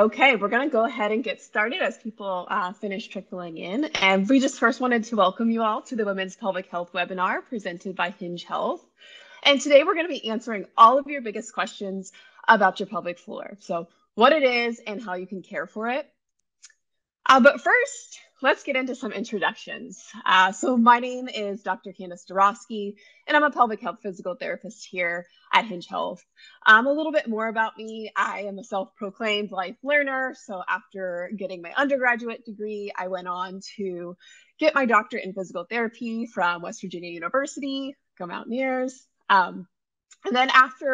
Okay, we're going to go ahead and get started as people finish trickling in. And we just first wanted to welcome you all to the Women's Pelvic Health webinar presented by Hinge Health. And today we're going to be answering all of your biggest questions about your pelvic floor. So what it is and how you can care for it. But first, let's get into some introductions. So my name is Dr. Kandis Daroski, and I'm a pelvic health physical therapist here at Hinge Health. A little bit more about me. I am a self-proclaimed life learner. So after getting my undergraduate degree, I went on to get my doctorate in physical therapy from West Virginia University. Go Mountaineers. And then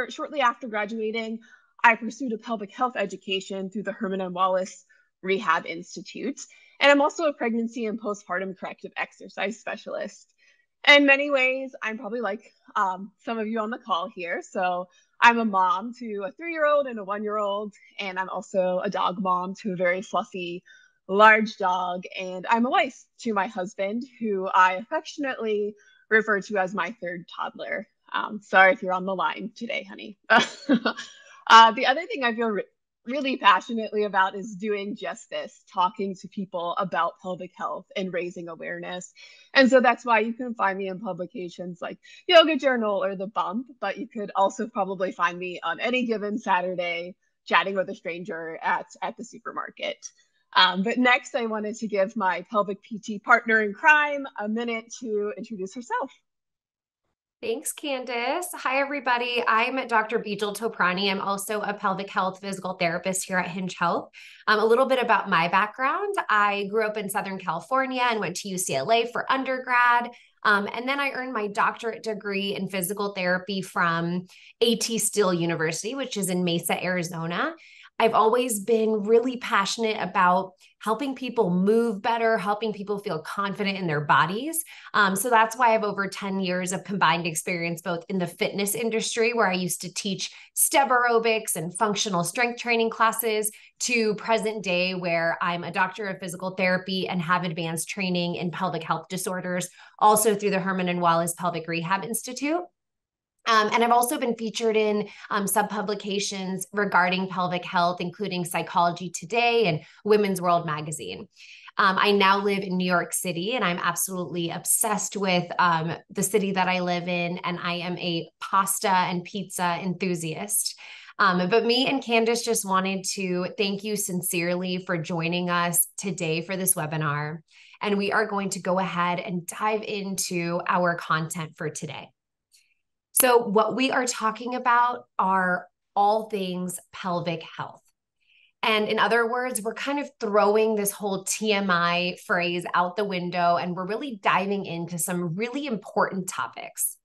shortly after graduating, I pursued a pelvic health education through the Herman and Wallace Rehab Institute. And I'm also a pregnancy and postpartum corrective exercise specialist. In many ways, I'm probably like some of you on the call here. So I'm a mom to a 3-year-old and a 1-year-old, and I'm also a dog mom to a very fluffy, large dog. And I'm a wife to my husband, who I affectionately refer to as my third toddler. Sorry if you're on the line today, honey. The other thing I feel really passionately about is doing just this, talking to people about pelvic health and raising awareness. And so that's why you can find me in publications like Yoga Journal or The Bump, but you could also probably find me on any given Saturday chatting with a stranger at the supermarket. But next, I wanted to give my pelvic PT partner in crime a minute to introduce herself. Thanks, Kandis. Hi, everybody. I'm Dr. Bijal Toprani. I'm also a pelvic health physical therapist here at Hinge Health. A little bit about my background. I grew up in Southern California and went to UCLA for undergrad. And then I earned my doctorate degree in physical therapy from A.T. Still University, which is in Mesa, Arizona. I've always been really passionate about helping people move better, helping people feel confident in their bodies. So that's why I have over 10 years of combined experience, both in the fitness industry, where I used to teach step aerobics and functional strength training classes, to present day, where I'm a doctor of physical therapy and have advanced training in pelvic health disorders, also through the Herman and Wallace Pelvic Rehab Institute. And I've also been featured in sub-publications regarding pelvic health, including Psychology Today and Women's World Magazine. I now live in New York City, and I'm absolutely obsessed with the city that I live in, and I am a pasta and pizza enthusiast. But me and Kandis just wanted to thank you sincerely for joining us today for this webinar. And we are going to go ahead and dive into our content for today. So what we are talking about are all things pelvic health. And in other words, we're kind of throwing this whole TMI phrase out the window, and we're really diving into some really important topics.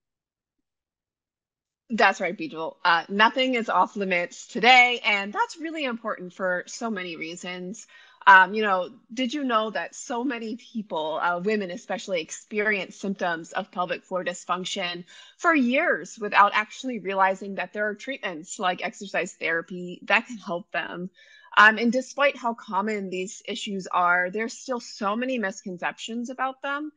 That's right, Bijal. Nothing is off limits today, and that's really important for so many reasons. Did you know that so many people, women especially, experience symptoms of pelvic floor dysfunction for years without actually realizing that there are treatments like exercise therapy that can help them? And despite how common these issues are, there's still so many misconceptions about them,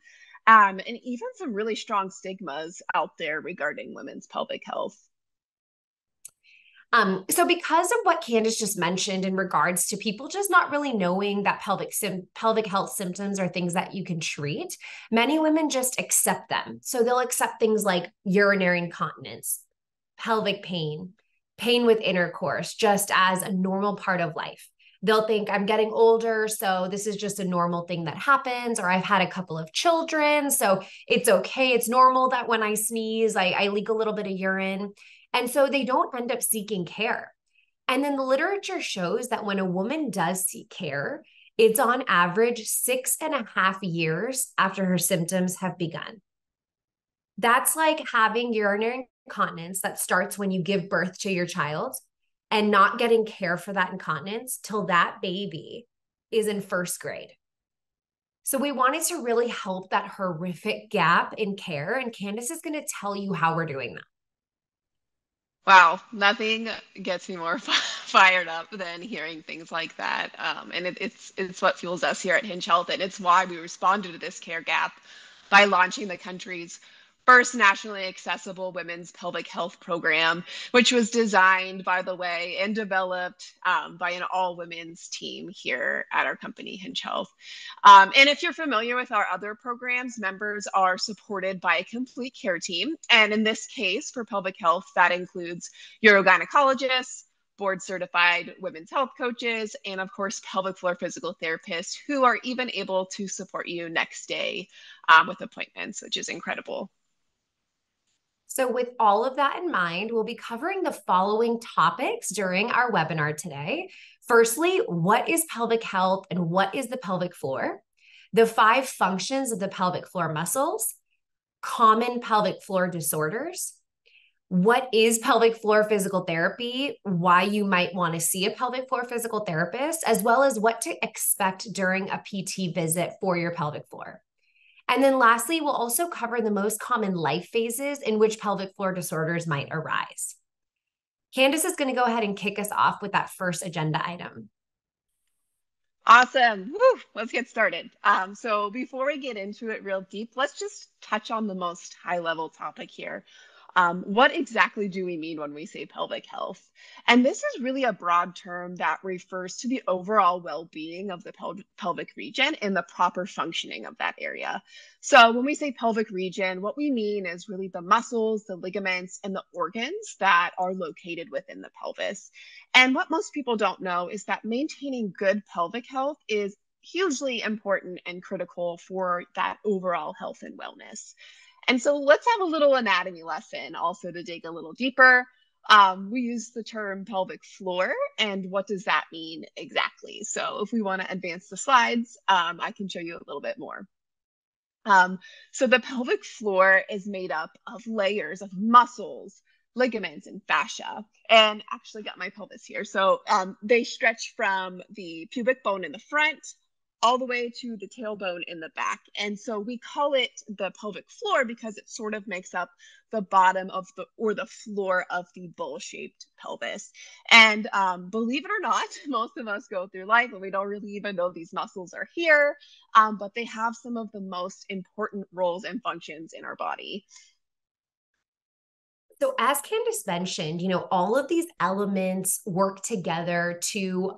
and even some really strong stigmas out there regarding women's pelvic health. So because of what Kandis just mentioned in regards to people just not really knowing that pelvic health symptoms are things that you can treat, many women just accept them. So they'll accept things like urinary incontinence, pelvic pain, pain with intercourse, just as a normal part of life. They'll think I'm getting older, so this is just a normal thing that happens, or I've had a couple of children, so it's okay. It's normal that when I sneeze, I leak a little bit of urine. And so they don't end up seeking care. And then the literature shows that when a woman does seek care, it's on average 6.5 years after her symptoms have begun. That's like having urinary incontinence that starts when you give birth to your child and not getting care for that incontinence till that baby is in first grade. So we wanted to really help that horrific gap in care, and Kandis is going to tell you how we're doing that. Wow, nothing gets me more fired up than hearing things like that. And it's what fuels us here at Hinge Health, and it's why we responded to this care gap by launching the country's first nationally accessible women's pelvic health program, which was designed, by the way, and developed by an all women's team here at our company, Hinge Health. And if you're familiar with our other programs, members are supported by a complete care team. And in this case, for pelvic health, that includes urogynecologists, board certified women's health coaches, and of course, pelvic floor physical therapists who are even able to support you next day with appointments, which is incredible. So with all of that in mind, we'll be covering the following topics during our webinar today. Firstly, what is pelvic health and what is the pelvic floor? The 5 functions of the pelvic floor muscles, common pelvic floor disorders, what is pelvic floor physical therapy, why you might want to see a pelvic floor physical therapist, as well as what to expect during a PT visit for your pelvic floor. And then lastly, we'll also cover the most common life phases in which pelvic floor disorders might arise. Kandis is going to go ahead and kick us off with that first agenda item. Awesome. Woo, let's get started. So before we get into it real deep, let's just touch on the most high level topic here. What exactly do we mean when we say pelvic health? And this is really a broad term that refers to the overall well-being of the pelvic region and the proper functioning of that area. So when we say pelvic region, what we mean is really the muscles, the ligaments, and the organs that are located within the pelvis. And what most people don't know is that maintaining good pelvic health is hugely important and critical for that overall health and wellness. And so let's have a little anatomy lesson also to dig a little deeper. We use the term pelvic floor, and what does that mean exactly? So if we want to advance the slides, I can show you a little bit more. So the pelvic floor is made up of layers of muscles, ligaments, and fascia. And actually got my pelvis here. So they stretch from the pubic bone in the front all the way to the tailbone in the back. And so we call it the pelvic floor because it sort of makes up the bottom of the floor of the bowl-shaped pelvis. And believe it or not, most of us go through life and we don't really even know these muscles are here, but they have some of the most important roles and functions in our body. So as Kandis mentioned, all of these elements work together to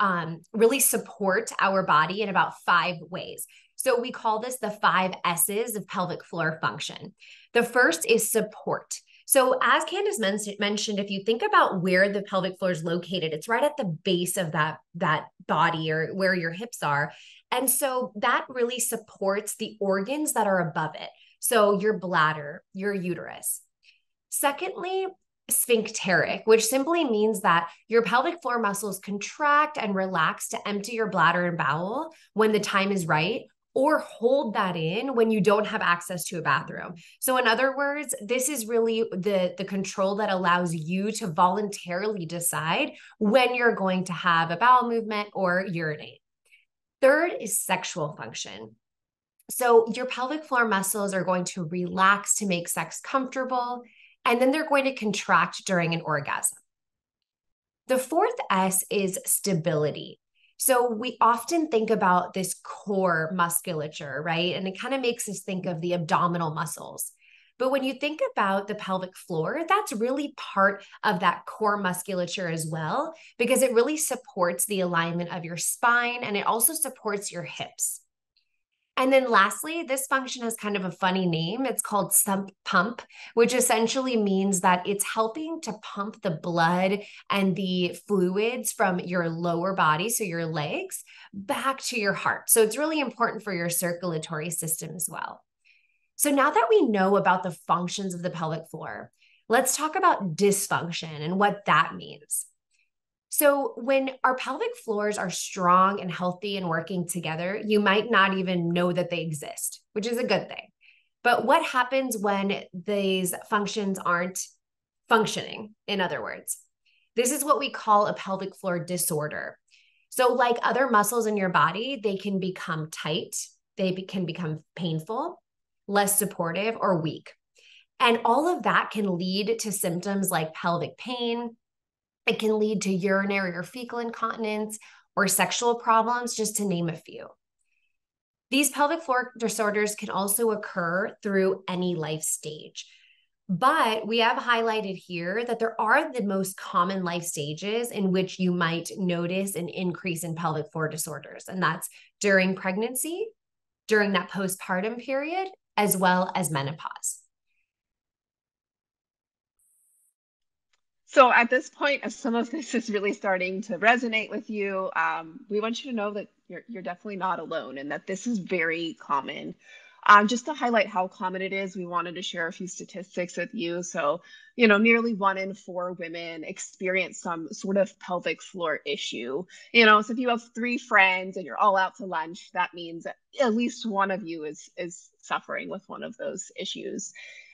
really support our body in about 5 ways. So we call this the 5 S's of pelvic floor function. The first is support. So as Kandis mentioned, if you think about where the pelvic floor is located, it's right at the base of that body or where your hips are. And so that really supports the organs that are above it. So your bladder, your uterus. Secondly, sphincteric, which simply means that your pelvic floor muscles contract and relax to empty your bladder and bowel when the time is right, or hold that in when you don't have access to a bathroom. So in other words, this is really the control that allows you to voluntarily decide when you're going to have a bowel movement or urinate. Third is sexual function. So your pelvic floor muscles are going to relax to make sex comfortable, and then they're going to contract during an orgasm. The fourth S is stability. So we often think about this core musculature, right? And it kind of makes us think of the abdominal muscles. But when you think about the pelvic floor, that's really part of that core musculature as well, because it really supports the alignment of your spine and it also supports your hips. And then lastly, this function has kind of a funny name. It's called sump pump, which essentially means that it's helping to pump the blood and the fluids from your lower body, so your legs, back to your heart. So it's really important for your circulatory system as well. So now that we know about the functions of the pelvic floor, let's talk about dysfunction and what that means. So when our pelvic floors are strong and healthy and working together, you might not even know that they exist, which is a good thing. But what happens when these functions aren't functioning? In other words, this is what we call a pelvic floor disorder. So like other muscles in your body, they can become tight, they can become painful, less supportive, or weak. And all of that can lead to symptoms like pelvic pain. It can lead to urinary or fecal incontinence or sexual problems, just to name a few. These pelvic floor disorders can also occur through any life stage. But we have highlighted here that there are the most common life stages in which you might notice an increase in pelvic floor disorders. And that's during pregnancy, during that postpartum period, as well as menopause. So at this point, as some of this is really starting to resonate with you, we want you to know that you're definitely not alone and that this is very common. Just to highlight how common it is, we wanted to share a few statistics with you. So, nearly 1 in 4 women experience some sort of pelvic floor issue. So if you have 3 friends and you're all out to lunch, that means that at least one of you is suffering with one of those issues.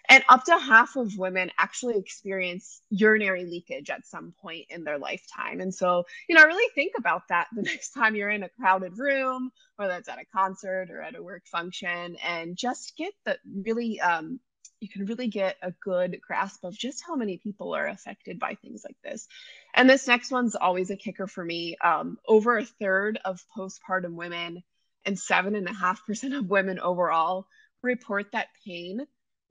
And up to half of women actually experience urinary leakage at some point in their lifetime. And so, really think about that the next time you're in a crowded room, whether it's at a concert or at a work function, and just get the really, you can really get a good grasp of just how many people are affected by things like this. And this next one's always a kicker for me. Over a third of postpartum women and 7.5% of women overall report that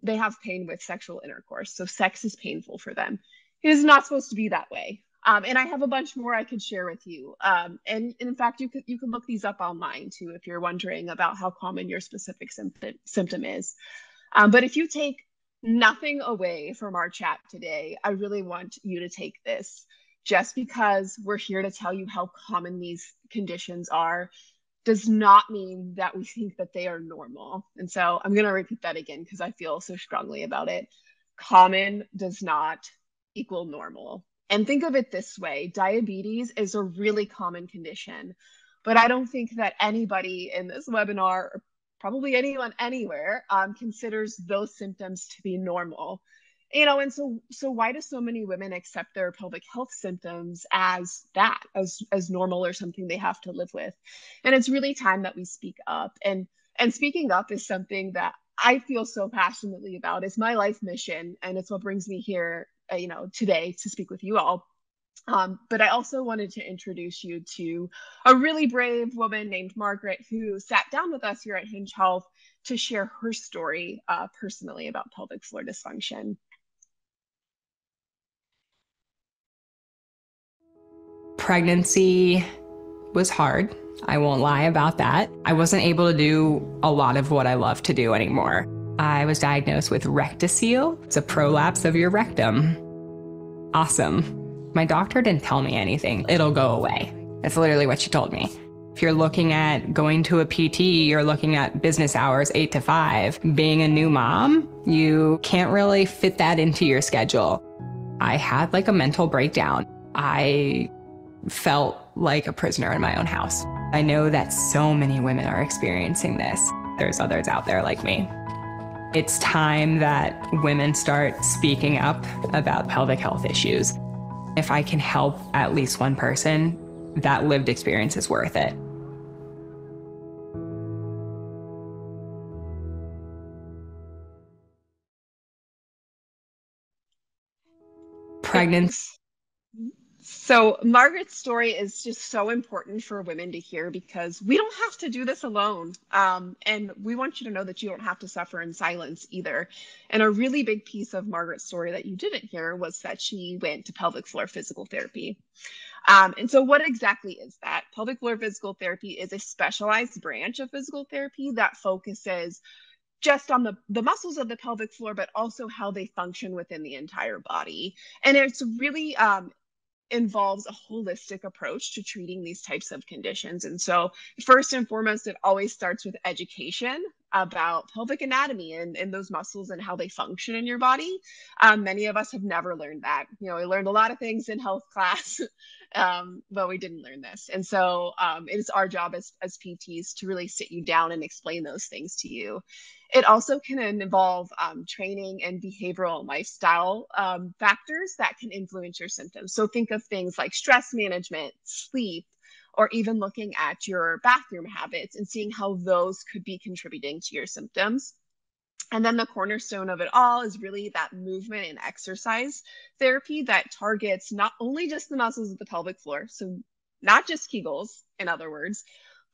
they have pain with sexual intercourse. So sex is painful for them. It is not supposed to be that way. And I have a bunch more I could share with you. And in fact, you can look these up online too if you're wondering about how common your specific symptom is. But if you take nothing away from our chat today, I really want you to take this. Just because we're here to tell you how common these conditions are does not mean that we think that they are normal. And so I'm going to repeat that again because I feel so strongly about it. Common does not equal normal. And think of it this way: diabetes is a really common condition, but I don't think that anybody in this webinar, or probably anyone anywhere, considers those symptoms to be normal. And so why do so many women accept their pelvic health symptoms as normal or something they have to live with? And it's really time that we speak up. And speaking up is something that I feel so passionately about. It's my life mission, and it's what brings me here, today to speak with you all. But I also wanted to introduce you to a really brave woman named Margaret, who sat down with us here at Hinge Health to share her story personally about pelvic floor dysfunction. Pregnancy was hard. I won't lie about that. I wasn't able to do a lot of what I love to do anymore. I was diagnosed with rectocele. It's a prolapse of your rectum. Awesome. My doctor didn't tell me anything. It'll go away. That's literally what she told me. If you're looking at going to a PT, you're looking at business hours, 8 to 5. Being a new mom, you can't really fit that into your schedule. I had like a mental breakdown. I felt like a prisoner in my own house. I know that so many women are experiencing this. There's others out there like me. It's time that women start speaking up about pelvic health issues. If I can help at least one person, that lived experience is worth it. Pregnancy. So Margaret's story is just so important for women to hear because we don't have to do this alone. And we want you to know that you don't have to suffer in silence either. And a really big piece of Margaret's story that you didn't hear was that she went to pelvic floor physical therapy. And so what exactly is that? Pelvic floor physical therapy is a specialized branch of physical therapy that focuses just on the muscles of the pelvic floor, but also how they function within the entire body. And it's really involves a holistic approach to treating these types of conditions. And so first and foremost, it always starts with education about pelvic anatomy and those muscles and how they function in your body. Many of us have never learned that. We learned a lot of things in health class, but we didn't learn this. And so it is our job as PTs to really sit you down and explain those things to you. It also can involve training and behavioral and lifestyle factors that can influence your symptoms. So think of things like stress management, sleep, or even looking at your bathroom habits and seeing how those could be contributing to your symptoms. And then the cornerstone of it all is really that movement and exercise therapy that targets not only just the muscles of the pelvic floor, so not just Kegels, in other words,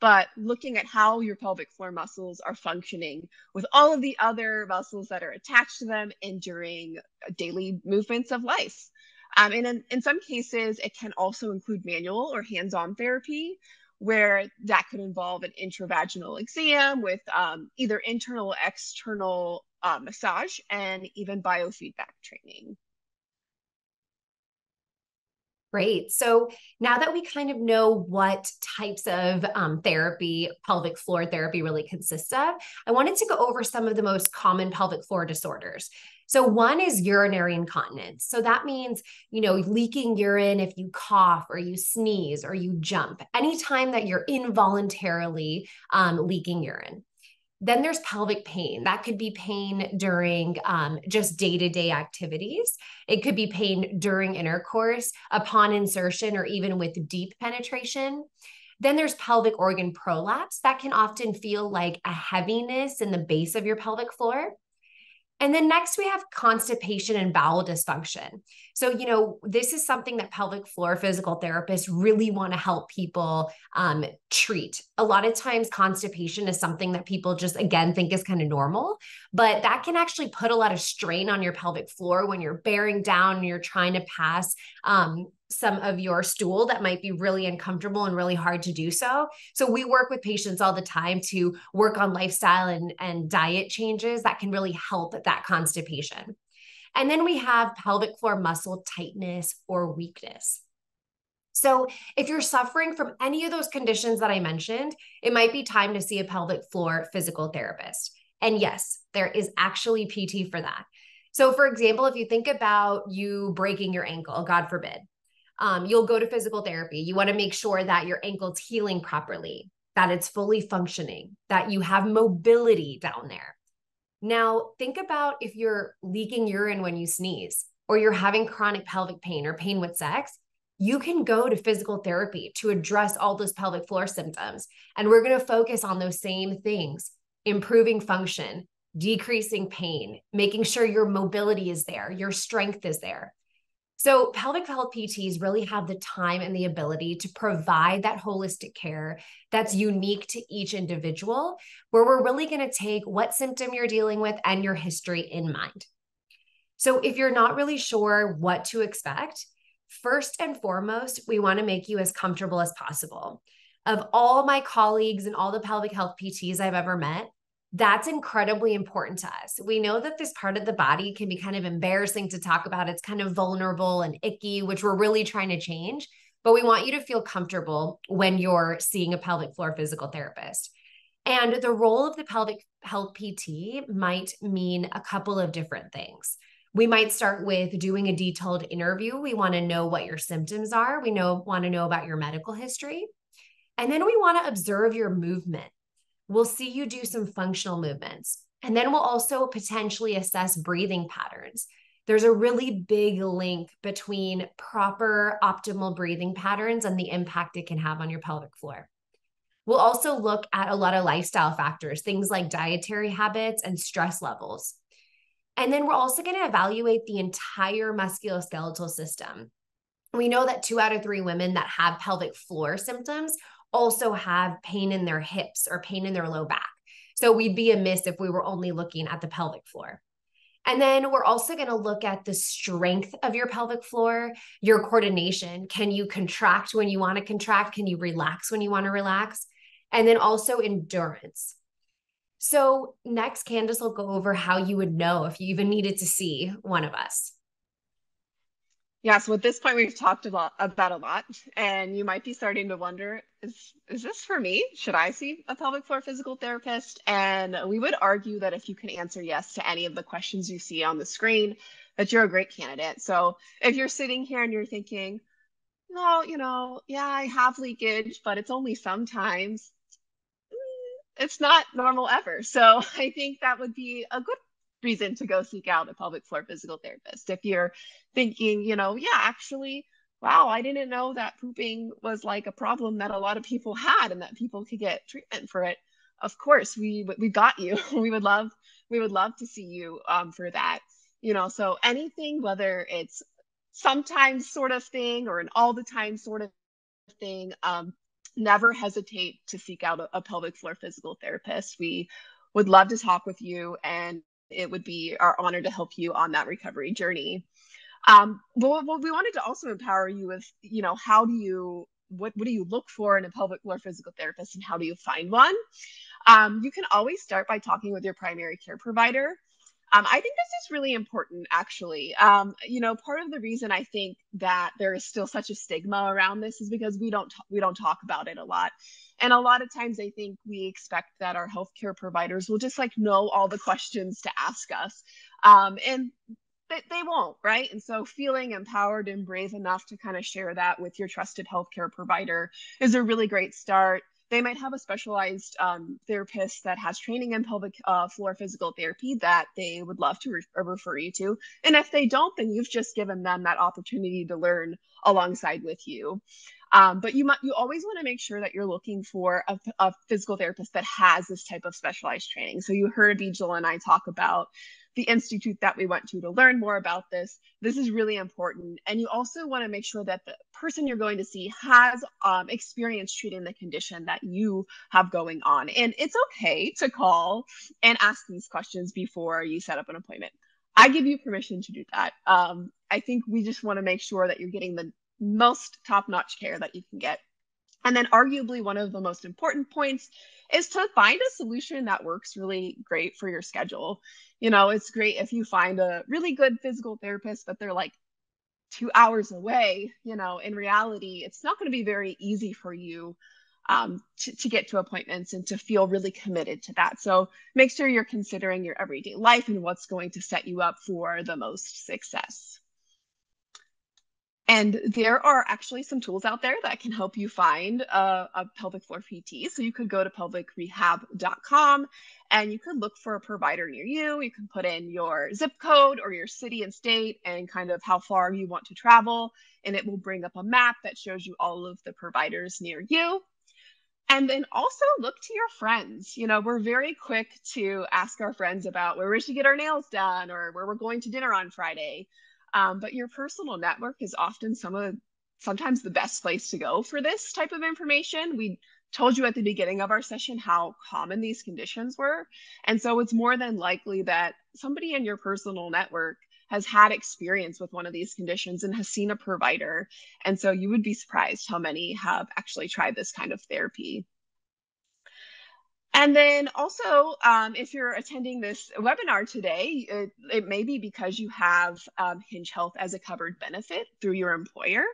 but looking at how your pelvic floor muscles are functioning with all of the other muscles that are attached to them and during daily movements of life. And in some cases, it can also include manual or hands-on therapy, where that could involve an intravaginal exam with either internal or external massage and even biofeedback training. Great. So now that we kind of know what types of therapy, pelvic floor therapy really consists of, I wanted to go over some of the most common pelvic floor disorders. So one is urinary incontinence. So that means, leaking urine if you cough or you sneeze or you jump, anytime that you're involuntarily leaking urine. Then there's pelvic pain. That could be pain during just day-to-day activities. It could be pain during intercourse, upon insertion, or even with deep penetration. Then there's pelvic organ prolapse. That can often feel like a heaviness in the base of your pelvic floor. And then next we have constipation and bowel dysfunction. So, this is something that pelvic floor physical therapists really want to help people treat. A lot of times constipation is something that people just, again, think is kind of normal, but that can actually put a lot of strain on your pelvic floor when you're bearing down and you're trying to pass some of your stool that might be really uncomfortable and really hard to do so. So we work with patients all the time to work on lifestyle and diet changes that can really help that constipation. And then we have pelvic floor muscle tightness or weakness. So if you're suffering from any of those conditions that I mentioned, it might be time to see a pelvic floor physical therapist. And yes, there is actually PT for that. So for example, if you think about you breaking your ankle, God forbid, you'll go to physical therapy. You want to make sure that your ankle's healing properly, that it's fully functioning, that you have mobility down there. Now, think about if you're leaking urine when you sneeze, or you're having chronic pelvic pain or pain with sex, you can go to physical therapy to address all those pelvic floor symptoms. And we're going to focus on those same things: improving function, decreasing pain, making sure your mobility is there, your strength is there. So pelvic health PTs really have the time and the ability to provide that holistic care that's unique to each individual, where we're really going to take what symptom you're dealing with and your history in mind. So if you're not really sure what to expect, first and foremost, we want to make you as comfortable as possible. Of all my colleagues and all the pelvic health PTs I've ever met, that's incredibly important to us. We know that this part of the body can be kind of embarrassing to talk about. It's kind of vulnerable and icky, which we're really trying to change. But we want you to feel comfortable when you're seeing a pelvic floor physical therapist. And the role of the pelvic health PT might mean a couple of different things. We might start with doing a detailed interview. We want to know what your symptoms are. We want to know about your medical history. And then we want to observe your movement. We'll see you do some functional movements. And then we'll also potentially assess breathing patterns. There's a really big link between proper optimal breathing patterns and the impact it can have on your pelvic floor. We'll also look at a lot of lifestyle factors, things like dietary habits and stress levels. And then we're also going to evaluate the entire musculoskeletal system. We know that 2 out of 3 women that have pelvic floor symptoms also have pain in their hips or pain in their low back. So we'd be amiss if we were only looking at the pelvic floor. And then we're also going to look at the strength of your pelvic floor, your coordination. Can you contract when you want to contract? Can you relax when you want to relax? And then also endurance. So next, Kandis will go over how you would know if you even needed to see one of us. Yeah, so at this point, we've talked about a lot, and you might be starting to wonder, is this for me? Should I see a pelvic floor physical therapist? And we would argue that if you can answer yes to any of the questions you see on the screen, that you're a great candidate. So if you're sitting here and you're thinking, well, yeah, I have leakage, but it's only sometimes, it's not normal ever. So I think that would be a good reason to go seek out a pelvic floor physical therapist. If you're thinking, yeah, actually, wow, I didn't know that pooping was like a problem that a lot of people had and that people could get treatment for it. Of course, we got you. we would love to see you for that. So anything, whether it's sometimes sort of thing or an all the time sort of thing, never hesitate to seek out a pelvic floor physical therapist. We would love to talk with you, and it would be our honor to help you on that recovery journey. But we wanted to also empower you with, what do you look for in a pelvic floor physical therapist, and how do you find one? You can always start by talking with your primary care provider. I think this is really important, actually. Part of the reason I think that there is still such a stigma around this is because we don't talk about it a lot. And a lot of times I think we expect that our healthcare providers will just know all the questions to ask us. And they won't, right? And so feeling empowered and brave enough to kind of share that with your trusted healthcare provider is a really great start. They might have a specialized therapist that has training in pelvic floor physical therapy that they would love to refer you to. And if they don't, then you've just given them that opportunity to learn alongside with you. But you always want to make sure that you're looking for a physical therapist that has this type of specialized training. So you heard Bijal and I talk about the institute that we went to learn more about this. This is really important. And you also want to make sure that the person you're going to see has experience treating the condition that you have going on. And it's okay to call and ask these questions before you set up an appointment. I give you permission to do that. I think we just want to make sure that you're getting the most top-notch care that you can get. And then arguably one of the most important points is to find a solution that works really great for your schedule. It's great if you find a really good physical therapist, but they're 2 hours away. In reality, it's not going to be very easy for you to get to appointments and to feel really committed to that. So make sure you're considering your everyday life and what's going to set you up for the most success. And there are actually some tools out there that can help you find a pelvic floor PT. So you could go to pelvicrehab.com and you could look for a provider near you. You can put in your zip code or your city and state and kind of how far you want to travel. And it will bring up a map that shows you all of the providers near you. And then also look to your friends. We're very quick to ask our friends about where we should get our nails done or where we're going to dinner on Friday. But your personal network is often sometimes the best place to go for this type of information. We told you at the beginning of our session how common these conditions were. And so it's more than likely that somebody in your personal network has had experience with one of these conditions and has seen a provider. And so you would be surprised how many have actually tried this kind of therapy. And then also, if you're attending this webinar today, it may be because you have Hinge Health as a covered benefit through your employer.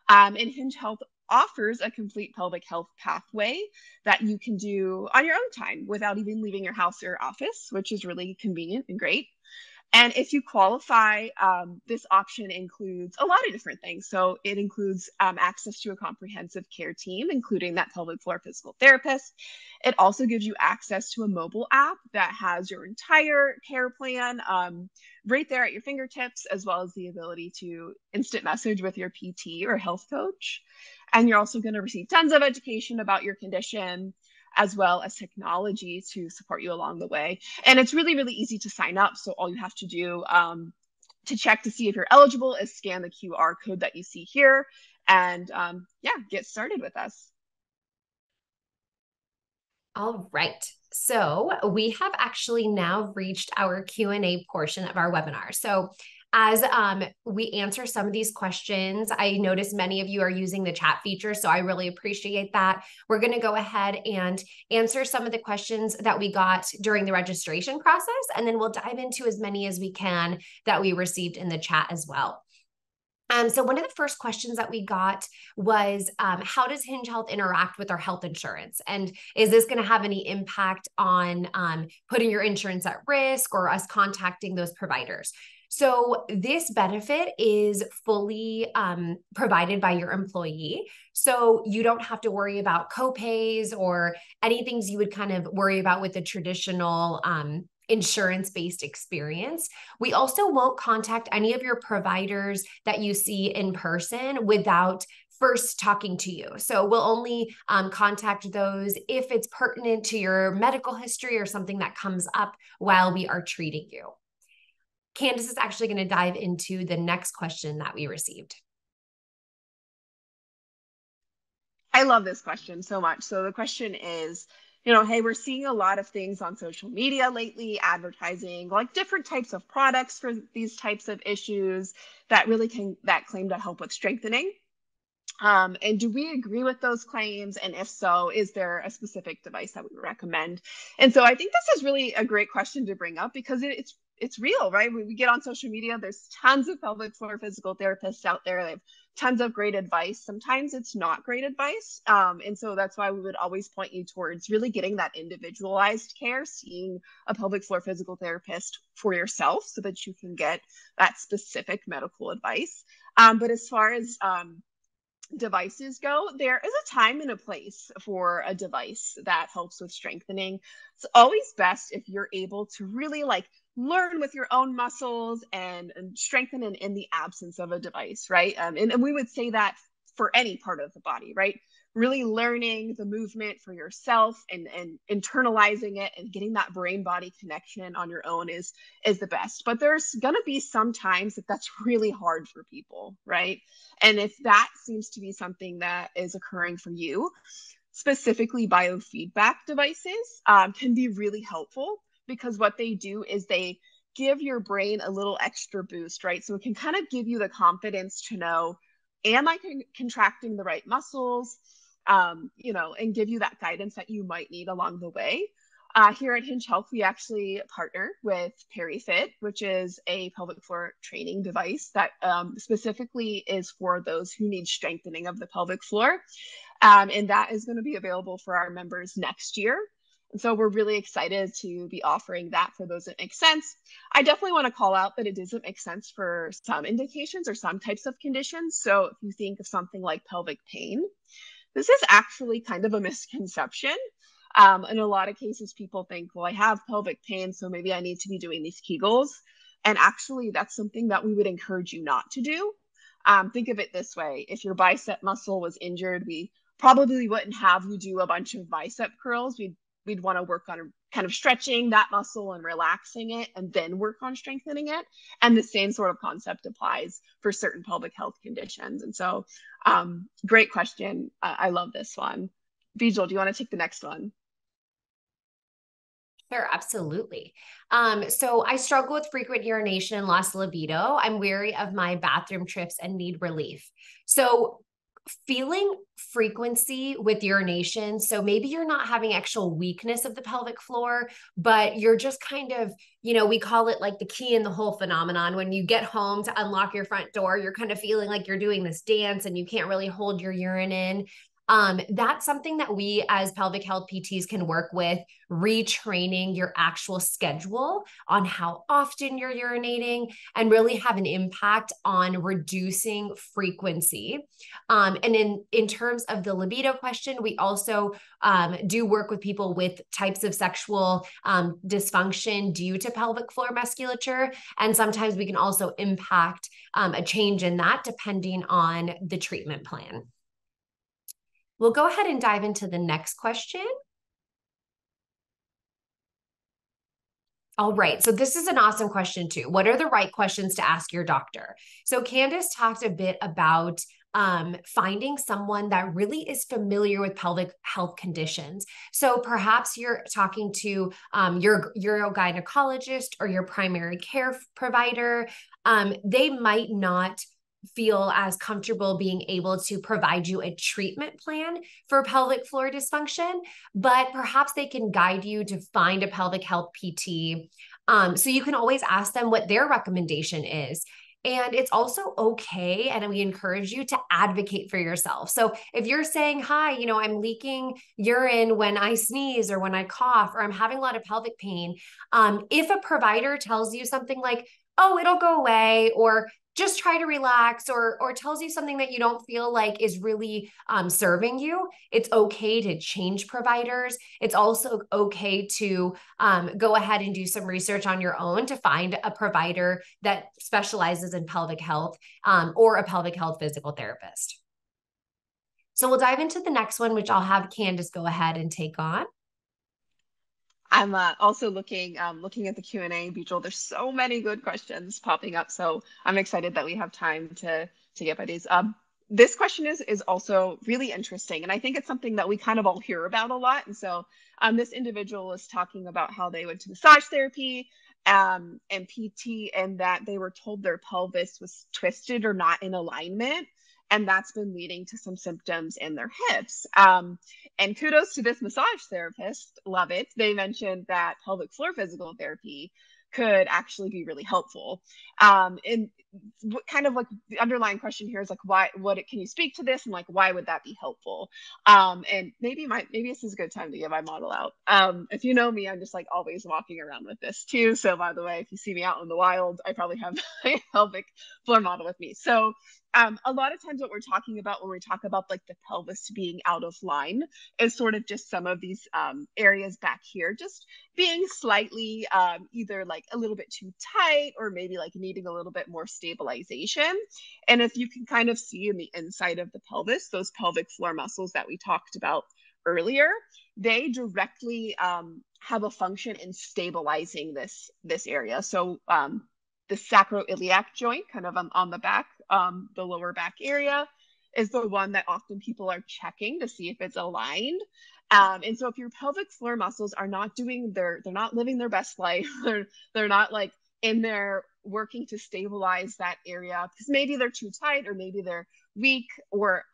And Hinge Health offers a complete pelvic health pathway that you can do on your own time without even leaving your house or office, which is really convenient and great. And if you qualify, this option includes a lot of different things. So it includes access to a comprehensive care team, including that pelvic floor physical therapist. It also gives you access to a mobile app that has your entire care plan right there at your fingertips, as well as the ability to instant message with your PT or health coach. And you're also going to receive tons of education about your condition, as well as technology to support you along the way. And it's really, really easy to sign up. So all you have to do to check to see if you're eligible is scan the QR code that you see here and get started with us. All right. So we have actually now reached our Q&A portion of our webinar. So as we answer some of these questions, I noticed many of you are using the chat feature, so I really appreciate that. We're going to go ahead and answer some of the questions that we got during the registration process, and then we'll dive into as many as we can that we received in the chat as well. So one of the first questions that we got was, how does Hinge Health interact with our health insurance? And is this going to have any impact on putting your insurance at risk or us contacting those providers? So this benefit is fully provided by your employee. So you don't have to worry about copays or any things you would kind of worry about with the traditional insurance-based experience. We also won't contact any of your providers that you see in person without first talking to you. So we'll only contact those if it's pertinent to your medical history or something that comes up while we are treating you. Kandis is actually going to dive into the next question that we received. I love this question so much. So the question is, hey, we're seeing a lot of things on social media lately, advertising like different types of products for these types of issues that claim to help with strengthening. And do we agree with those claims? And if so, is there a specific device that we would recommend? And so I think this is really a great question to bring up because it's real, right? When we get on social media, there's tons of pelvic floor physical therapists out there. They have tons of great advice. Sometimes it's not great advice. And so that's why we would always point you towards really getting that individualized care, seeing a pelvic floor physical therapist for yourself so that you can get that specific medical advice. But as far as devices go, there is a time and a place for a device that helps with strengthening. It's always best if you're able to really learn with your own muscles and strengthen in the absence of a device, right? And we would say that for any part of the body, right? Really learning the movement for yourself and internalizing it and getting that brain body connection on your own is the best. But there's going to be some times that's really hard for people, right? And if that seems to be something that is occurring for you, specifically biofeedback devices can be really helpful because what they do is they give your brain a little extra boost, right? So it can kind of give you the confidence to know, am I contracting the right muscles? And give you that guidance that you might need along the way. Here at Hinge Health, we actually partner with PeriFit, which is a pelvic floor training device that specifically is for those who need strengthening of the pelvic floor. And that is going to be available for our members next year. And so we're really excited to be offering that for those that make sense. I definitely want to call out that it doesn't make sense for some indications or some types of conditions. So if you think of something like pelvic pain, this is actually kind of a misconception. In a lot of cases, people think, well, I have pelvic pain, so maybe I need to be doing these Kegels. And actually, that's something that we would encourage you not to do. Think of it this way. If your bicep muscle was injured, we probably wouldn't have you do a bunch of bicep curls. We'd want to work on kind of stretching that muscle and relaxing it and then work on strengthening it. And the same sort of concept applies for certain pelvic health conditions. And so great question. I love this one. Bijal, do you want to take the next one? Sure, absolutely. So I struggle with frequent urination and lost libido. I'm wary of my bathroom trips and need relief. So feeling frequency with urination. So maybe you're not having actual weakness of the pelvic floor, but you're just kind of, we call it like the key in the hole phenomenon. When you get home to unlock your front door, you're kind of feeling like you're doing this dance and you can't really hold your urine in. That's something that we as pelvic health PTs can work with, retraining your actual schedule on how often you're urinating and really have an impact on reducing frequency. And in terms of the libido question, we also do work with people with types of sexual dysfunction due to pelvic floor musculature. And sometimes we can also impact a change in that depending on the treatment plan. We'll go ahead and dive into the next question. All right, so this is an awesome question too. What are the right questions to ask your doctor? So Kandis talked a bit about finding someone that really is familiar with pelvic health conditions. So perhaps you're talking to your urogynecologist or your primary care provider. They might not feel as comfortable being able to provide you a treatment plan for pelvic floor dysfunction, but perhaps they can guide you to find a pelvic health PT. So you can always ask them what their recommendation is. And it's also okay, and we encourage you to advocate for yourself. So if you're saying, hi, I'm leaking urine when I sneeze or when I cough, or I'm having a lot of pelvic pain, if a provider tells you something like, oh, it'll go away, or just try to relax, or tells you something that you don't feel like is really serving you, it's okay to change providers. It's also okay to go ahead and do some research on your own to find a provider that specializes in pelvic health or a pelvic health physical therapist. So we'll dive into the next one, which I'll have Kandis go ahead and take on. I'm also looking at the Q&A, Bijal. There's so many good questions popping up, so I'm excited that we have time to get by these. this question is also really interesting. And I think it's something that we kind of all hear about a lot. And so this individual is talking about how they went to massage therapy and PT, and that they were told their pelvis was twisted or not in alignment. And that's been leading to some symptoms in their hips. And kudos to this massage therapist. Love it. They mentioned that pelvic floor physical therapy could actually be really helpful. And what kind of like the underlying question here is like, can you speak to this? And like, why would that be helpful? And maybe this is a good time to get my model out. If you know me, I'm just like always walking around with this too. So by the way, if you see me out in the wild, I probably have my pelvic floor model with me. So a lot of times what we're talking about when we talk about like the pelvis being out of line is sort of just some of these areas back here just being slightly either like a little bit too tight or maybe like needing a little bit more stabilization. And if you can kind of see in the inside of the pelvis, those pelvic floor muscles that we talked about earlier, they directly have a function in stabilizing this area. So the sacroiliac joint, kind of on the back, the lower back area, is the one that often people are checking to see if it's aligned. And so if your pelvic floor muscles are not they're not living their best life, they're not like in there working to stabilize that area because maybe they're too tight or maybe they're weak or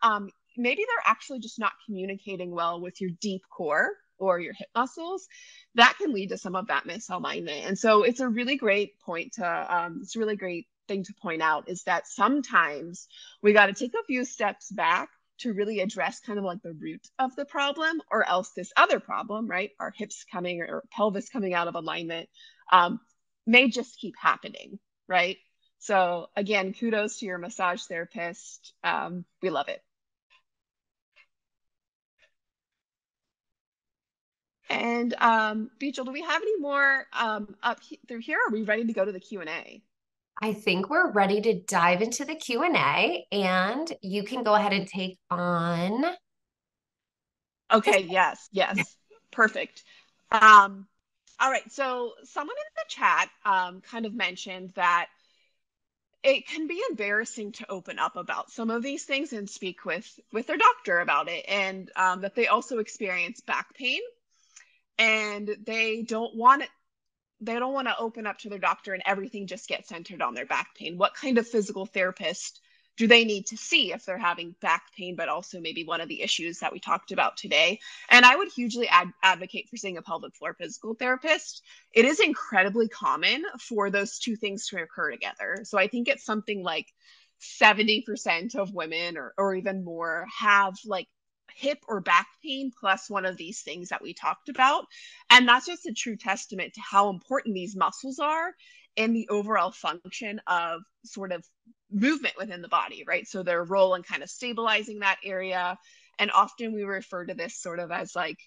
maybe they're actually just not communicating well with your deep core or your hip muscles, that can lead to some of that misalignment. And so it's a really great point it's a really great thing to point out is that sometimes we got to take a few steps back to really address kind of like the root of the problem, or else this other problem, right? Our hips coming or pelvis coming out of alignment may just keep happening, right? So again, kudos to your massage therapist. We love it. And Bijal, do we have any more through here? Are we ready to go to the Q&A? I think we're ready to dive into the Q&A, and you can go ahead and take on. Okay, yes. Perfect. All right, so someone in the chat kind of mentioned that it can be embarrassing to open up about some of these things and speak with their doctor about it, and that they also experience back pain, and they don't want to open up to their doctor and everything just gets centered on their back pain. What kind of physical therapist do they need to see if they're having back pain, but also maybe one of the issues that we talked about today? And I would hugely advocate for seeing a pelvic floor physical therapist. It is incredibly common for those two things to occur together. So I think it's something like 70% of women or even more have like hip or back pain plus one of these things that we talked about. And that's just a true testament to how important these muscles are in the overall function of sort of movement within the body, right? So their role in kind of stabilizing that area. And often we refer to this sort of as like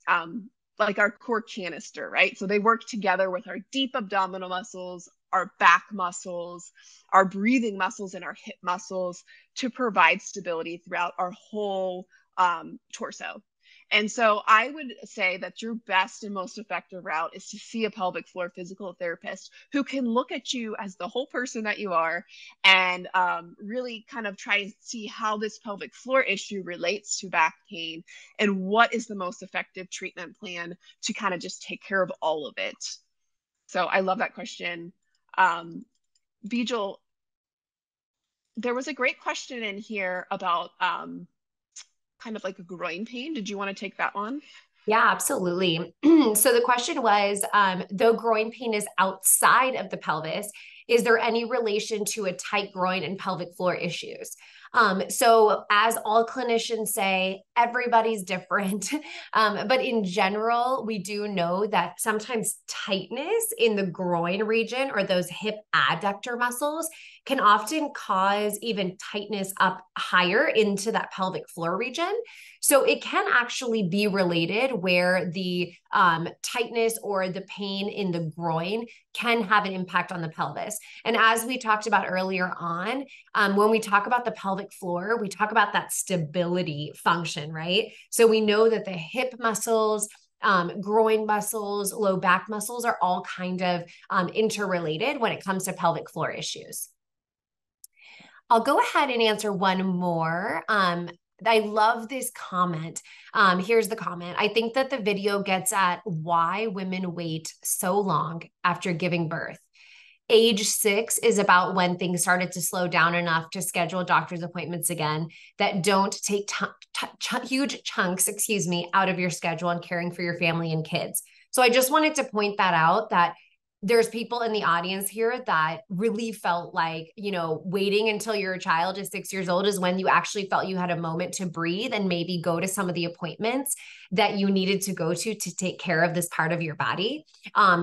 our core canister, right? So they work together with our deep abdominal muscles, our back muscles, our breathing muscles, and our hip muscles to provide stability throughout our whole torso. And so I would say that your best and most effective route is to see a pelvic floor physical therapist who can look at you as the whole person that you are and really kind of try and see how this pelvic floor issue relates to back pain and what is the most effective treatment plan to kind of just take care of all of it. So I love that question. Bijal, there was a great question in here about kind of like a groin pain. Did you want to take that one? Yeah, absolutely. So the question was, though groin pain is outside of the pelvis, is there any relation to a tight groin and pelvic floor issues? So as all clinicians say, everybody's different. But in general, we do know that sometimes tightness in the groin region or those hip adductor muscles can often cause even tightness up higher into that pelvic floor region. So it can actually be related where the tightness or the pain in the groin can have an impact on the pelvis. And as we talked about earlier on, when we talk about the pelvic floor, we talk about that stability function, right? So we know that the hip muscles, groin muscles, low back muscles are all kind of interrelated when it comes to pelvic floor issues. I'll go ahead and answer one more. I love this comment. Here's the comment. I think that the video gets at why women wait so long after giving birth. Age 6 is about when things started to slow down enough to schedule doctor's appointments again that don't take huge chunks, out of your schedule and caring for your family and kids. So I just wanted to point that out, that there's people in the audience here that really felt like, waiting until your child is 6 years old is when you actually felt you had a moment to breathe and maybe go to some of the appointments that you needed to go to take care of this part of your body.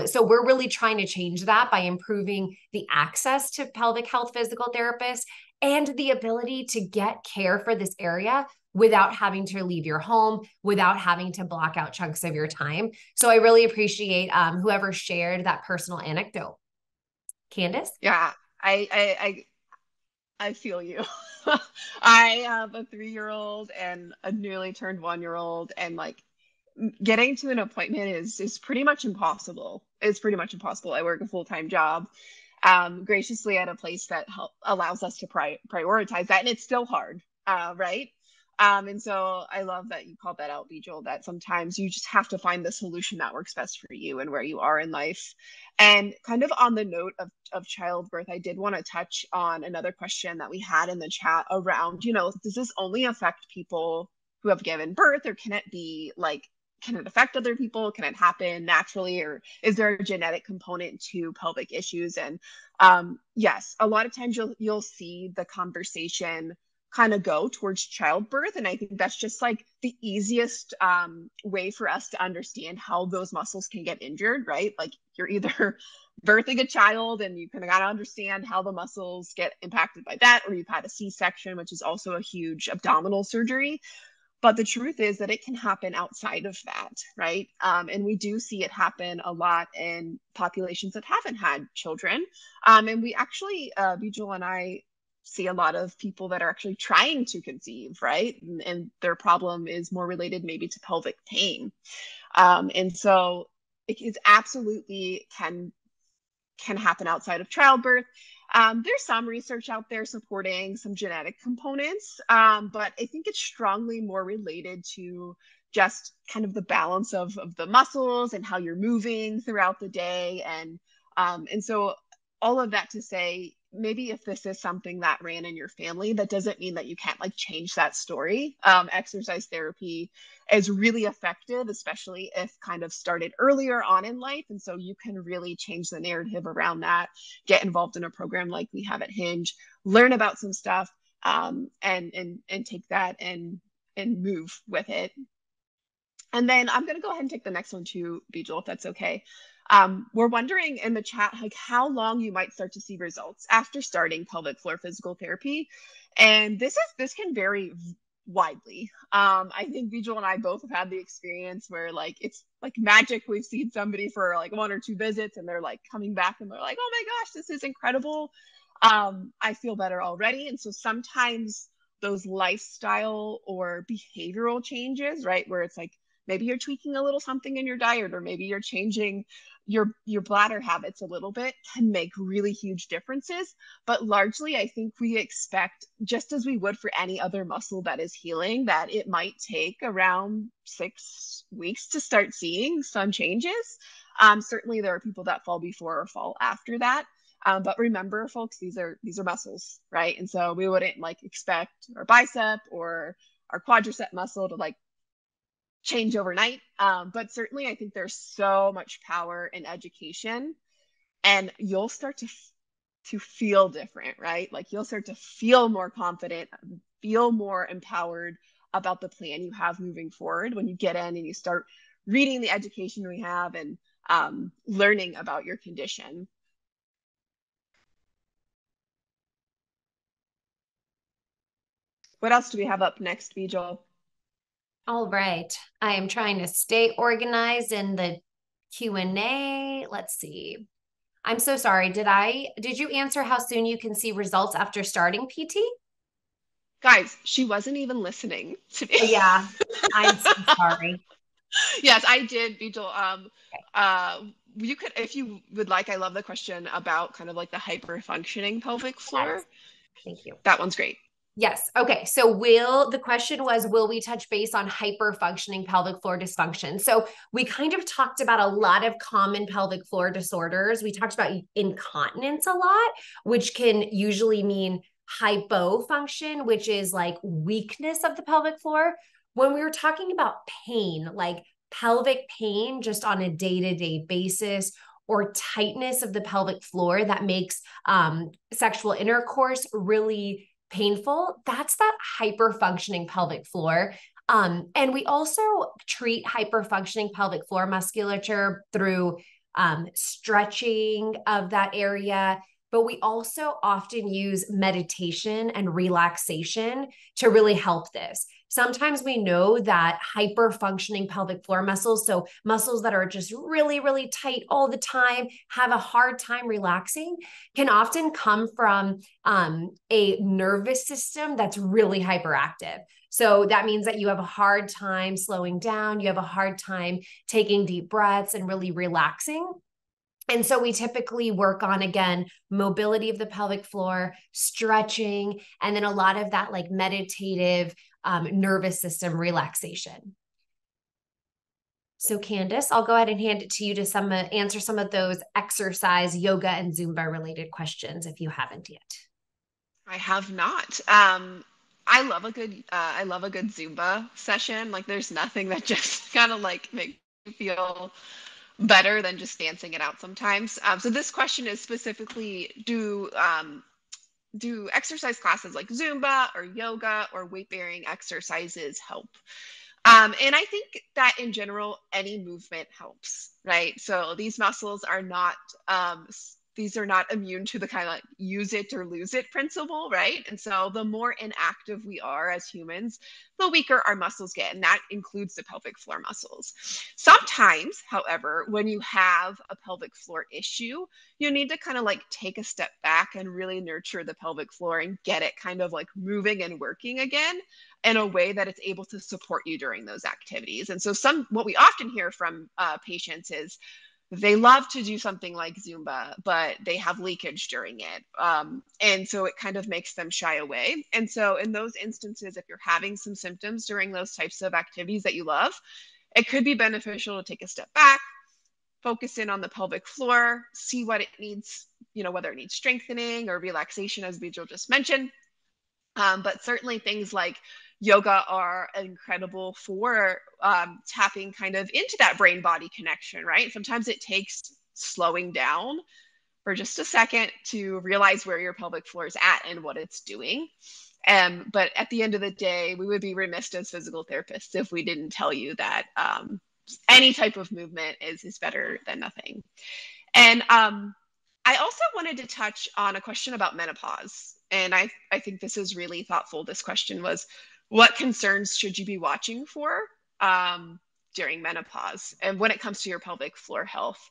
So we're really trying to change that by improving the access to pelvic health physical therapists and the ability to get care for this area without having to leave your home, without having to block out chunks of your time. So I really appreciate whoever shared that personal anecdote. Kandis? Yeah, I feel you. I have a 3-year-old and a newly turned 1-year-old, and like getting to an appointment is pretty much impossible. It's pretty much impossible. I work a full-time job, graciously at a place that allows us to prioritize that, and it's still hard, right? And so I love that you called that out, Bijal, that sometimes you just have to find the solution that works best for you and where you are in life. And kind of on the note of childbirth, I did want to touch on another question that we had in the chat around, does this only affect people who have given birth, or can it be like, can it affect other people? Can it happen naturally? Or is there a genetic component to pelvic issues? And yes, a lot of times you'll see the conversation kind of go towards childbirth. And I think that's just like the easiest way for us to understand how those muscles can get injured, right? Like you're either birthing a child and you kind of got to understand how the muscles get impacted by that, or you've had a C-section, which is also a huge abdominal surgery. But the truth is that it can happen outside of that, right? And we do see it happen a lot in populations that haven't had children. And we actually, Bijal and I, see a lot of people that are actually trying to conceive, right? And their problem is more related maybe to pelvic pain. And so it is absolutely can happen outside of childbirth. There's some research out there supporting some genetic components, but I think it's strongly more related to just kind of the balance of the muscles and how you're moving throughout the day. And so all of that to say, maybe if this is something that ran in your family, that doesn't mean that you can't like change that story. Exercise therapy is really effective, especially if kind of started earlier on in life. And so you can really change the narrative around that, get involved in a program like we have at Hinge, learn about some stuff, and take that and move with it. And then I'm going to go ahead and take the next one too, Bijal, if that's okay. We're wondering in the chat, like how long you might start to see results after starting pelvic floor physical therapy. And this can vary widely. I think Bijal and I both have had the experience where like, it's like magic. We've seen somebody for like 1 or 2 visits and they're like coming back and they're like, oh my gosh, this is incredible. I feel better already. And so sometimes those lifestyle or behavioral changes, right? Where it's like, maybe you're tweaking a little something in your diet, or maybe you're changing your bladder habits a little bit, can make really huge differences. But largely, I think we expect, just as we would for any other muscle that is healing, that it might take around 6 weeks to start seeing some changes. Certainly, there are people that fall before or fall after that. But remember, folks, these are muscles, right? And so we wouldn't like expect our bicep or our quadricep muscle to like change overnight. But certainly I think there's so much power in education, and you'll start to feel different, right? Like you'll start to feel more confident, feel more empowered about the plan you have moving forward when you get in and you start reading the education we have and learning about your condition. What else do we have up next, Bijal? All right. I am trying to stay organized in the Q&A. Let's see. I'm so sorry. Did you answer how soon you can see results after starting PT? Guys, she wasn't even listening to me. Yeah, I'm so sorry. Yes, I did, Bijal. You could, if you would like, I love the question about kind of like the hyper functioning pelvic floor. Yes. Thank you. That one's great. Yes. Okay. So the question was, will we touch base on hyperfunctioning pelvic floor dysfunction? So we kind of talked about a lot of common pelvic floor disorders. We talked about incontinence a lot, which can usually mean hypofunction, which is like weakness of the pelvic floor. When we were talking about pain, like pelvic pain just on a day-to-day basis, or tightness of the pelvic floor that makes sexual intercourse really painful, that's that hyperfunctioning pelvic floor. And we also treat hyperfunctioning pelvic floor musculature through stretching of that area, but we also often use meditation and relaxation to really help this. Sometimes we know that hyperfunctioning pelvic floor muscles, so muscles that are just really, really tight all the time, have a hard time relaxing, can often come from a nervous system that's really hyperactive. So that means that you have a hard time slowing down, you have a hard time taking deep breaths and really relaxing. And so we typically work on, again, mobility of the pelvic floor, stretching, and then a lot of that like meditative nervous system relaxation. So Kandis, I'll go ahead and hand it to you to answer some of those exercise, yoga, and Zumba related questions if you haven't yet. I have not. I love a good Zumba session. Like there's nothing that just kind of like makes me feel better than just dancing it out sometimes. So this question is specifically, do exercise classes like Zumba or yoga or weight-bearing exercises help? And I think that in general, any movement helps, right? So these muscles are not immune to the kind of like use it or lose it principle, right? And so the more inactive we are as humans, the weaker our muscles get, and that includes the pelvic floor muscles. Sometimes, however, when you have a pelvic floor issue, you need to kind of like take a step back and really nurture the pelvic floor and get it kind of like moving and working again in a way that it's able to support you during those activities. And so what we often hear from patients is they love to do something like Zumba, but they have leakage during it. And so it kind of makes them shy away. And so in those instances, if you're having some symptoms during those types of activities that you love, it could be beneficial to take a step back, focus in on the pelvic floor, see what it needs, whether it needs strengthening or relaxation, as Bijal just mentioned. But certainly things like yoga are incredible for tapping kind of into that brain-body connection, right? Sometimes it takes slowing down for just a second to realize where your pelvic floor is at and what it's doing. But at the end of the day, we would be remiss as physical therapists if we didn't tell you that any type of movement is better than nothing. And I also wanted to touch on a question about menopause. And I think this is really thoughtful. This question was, what concerns should you be watching for during menopause and when it comes to your pelvic floor health?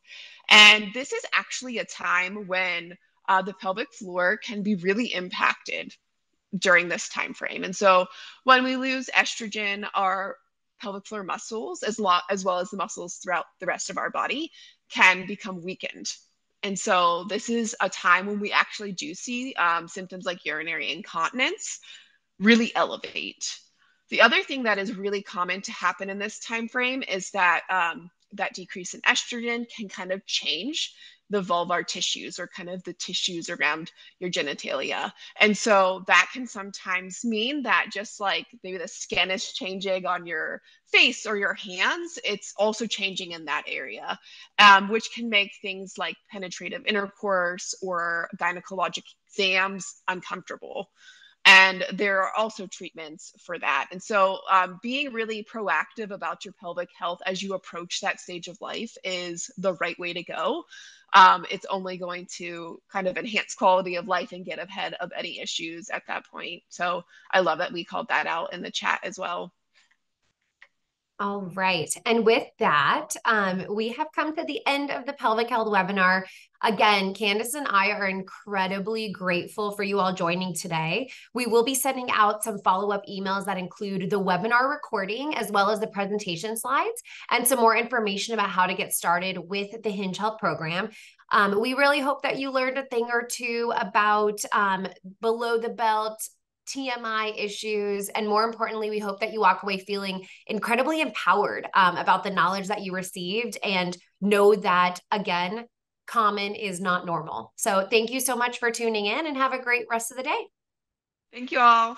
And this is actually a time when the pelvic floor can be really impacted during this time frame. And so when we lose estrogen, our pelvic floor muscles, as well as the muscles throughout the rest of our body, can become weakened. And so this is a time when we actually do see symptoms like urinary incontinence really elevate. The other thing that is really common to happen in this time frame is that that decrease in estrogen can kind of change the vulvar tissues, or kind of the tissues around your genitalia. And so that can sometimes mean that just like maybe the skin is changing on your face or your hands, it's also changing in that area, which can make things like penetrative intercourse or gynecologic exams uncomfortable. And there are also treatments for that. And so being really proactive about your pelvic health as you approach that stage of life is the right way to go. It's only going to kind of enhance quality of life and get ahead of any issues at that point. So I love that we called that out in the chat as well. All right. And with that, we have come to the end of the Pelvic Health webinar. Again, Kandis and I are incredibly grateful for you all joining today. We will be sending out some follow-up emails that include the webinar recording, as well as the presentation slides, and some more information about how to get started with the Hinge Health program. We really hope that you learned a thing or two about below the belt TMI issues. And more importantly, we hope that you walk away feeling incredibly empowered about the knowledge that you received, and know that, again, common is not normal. So thank you so much for tuning in, and have a great rest of the day. Thank you all.